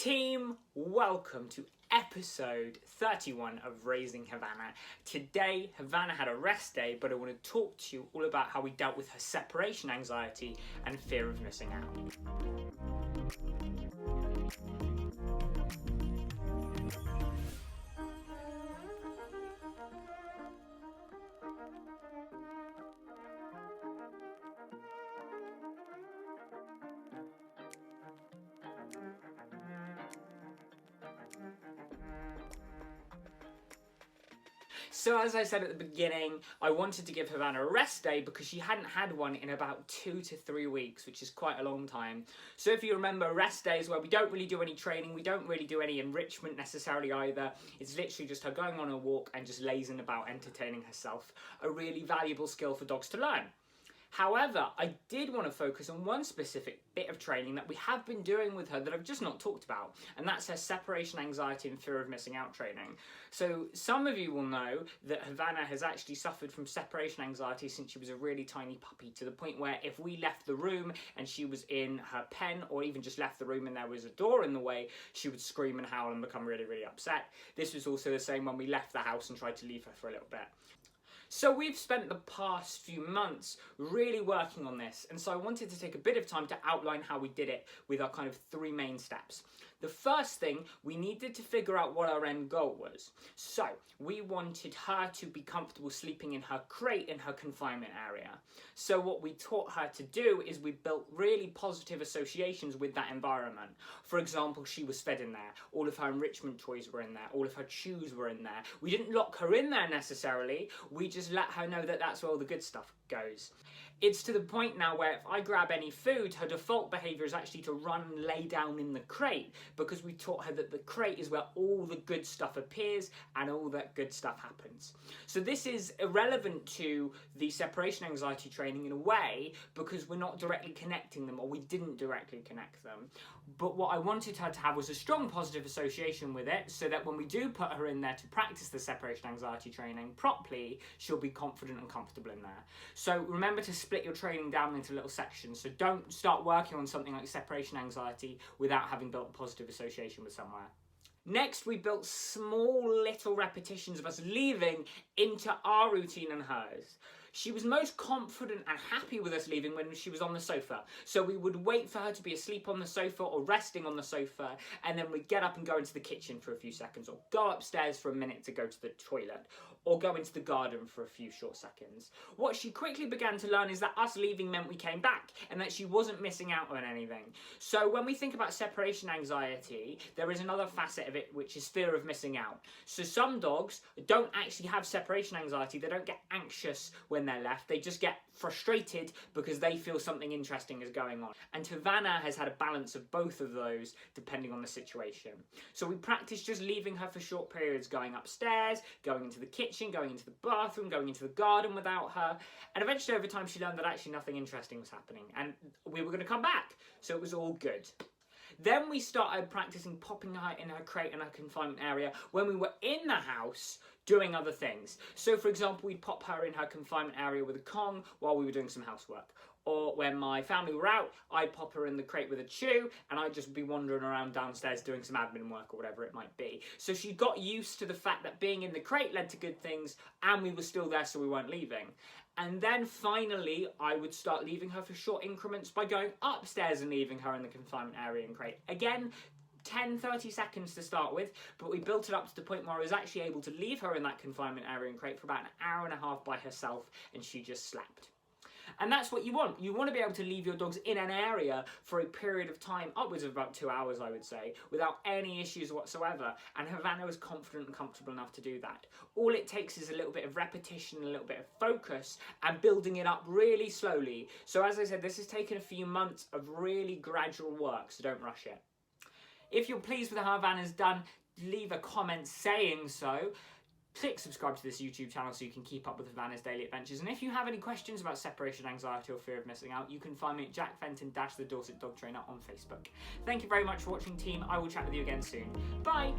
Team, welcome to episode 31 of Raising Havana. Today, Havana had a rest day, but I want to talk to you all about how we dealt with her separation anxiety and fear of missing out. So as I said at the beginning, I wanted to give Havana a rest day because she hadn't had one in about 2 to 3 weeks, which is quite a long time. So if you remember, rest days where we don't really do any training, we don't really do any enrichment necessarily either. It's literally just her going on a walk and just lazing about, entertaining herself. A really valuable skill for dogs to learn. However, I did want to focus on one specific bit of training that we have been doing with her that I've just not talked about, and that's her separation anxiety and fear of missing out training. So some of you will know that Havana has actually suffered from separation anxiety since she was a really tiny puppy, to the point where if we left the room and she was in her pen, or even just left the room and there was a door in the way, she would scream and howl and become really, really upset. This was also the same when we left the house and tried to leave her for a little bit. So we've spent the past few months really working on this, and so I wanted to take a bit of time to outline how we did it with our kind of 3 main steps. The first thing, we needed to figure out what our end goal was. So we wanted her to be comfortable sleeping in her crate in her confinement area. So what we taught her to do is we built really positive associations with that environment. For example, she was fed in there, all of her enrichment toys were in there, all of her chews were in there. We didn't lock her in there necessarily, we just let her know that that's where all the good stuff goes. It's to the point now where if I grab any food, her default behaviour is actually to run and lay down in the crate, because we taught her that the crate is where all the good stuff appears and all that good stuff happens. So this is irrelevant to the separation anxiety training in a way, because we're not directly connecting them, or we didn't directly connect them. But what I wanted her to have was a strong positive association with it, so that when we do put her in there to practice the separation anxiety training properly, she'll be confident and comfortable in there. So remember to split your training down into little sections. So don't start working on something like separation anxiety without having built a positive association with somewhere. Next, we built small little repetitions of us leaving into our routine and hers. She was most confident and happy with us leaving when she was on the sofa. So we would wait for her to be asleep on the sofa or resting on the sofa, and then we'd get up and go into the kitchen for a few seconds, or go upstairs for a minute to go to the toilet, or go into the garden for a few short seconds. What she quickly began to learn is that us leaving meant we came back, and that she wasn't missing out on anything. So when we think about separation anxiety, there is another facet of it, which is fear of missing out. So some dogs don't actually have separation anxiety. They don't get anxious when they're left. They just get frustrated because they feel something interesting is going on. And Havana has had a balance of both of those depending on the situation. So we practiced just leaving her for short periods, going upstairs, going into the kitchen, going into the bathroom, going into the garden without her. And eventually over time she learned that actually nothing interesting was happening and we were going to come back. So it was all good. Then we started practicing popping her in her crate in her confinement area when we were in the house doing other things. So for example, we'd pop her in her confinement area with a Kong while we were doing some housework. Or when my family were out, I'd pop her in the crate with a chew and I'd just be wandering around downstairs doing some admin work or whatever it might be. So she got used to the fact that being in the crate led to good things and we were still there, so we weren't leaving. And then finally, I would start leaving her for short increments by going upstairs and leaving her in the confinement area and crate. Again, 10-30 seconds to start with, but we built it up to the point where I was actually able to leave her in that confinement area and crate for about an hour and a half by herself, and she just slept. And that's what you want. You want to be able to leave your dogs in an area for a period of time, upwards of about 2 hours, I would say, without any issues whatsoever. And Havana was confident and comfortable enough to do that. All it takes is a little bit of repetition, a little bit of focus, and building it up really slowly. So as I said, this has taken a few months of really gradual work, so don't rush it. If you're pleased with how Havana's done, leave a comment saying so. Click subscribe to this YouTube channel so you can keep up with Havana's daily adventures. And if you have any questions about separation anxiety or fear of missing out, you can find me at Jack Fenton - the Dorset Dog Trainer on Facebook. Thank you very much for watching, team. I will chat with you again soon. Bye!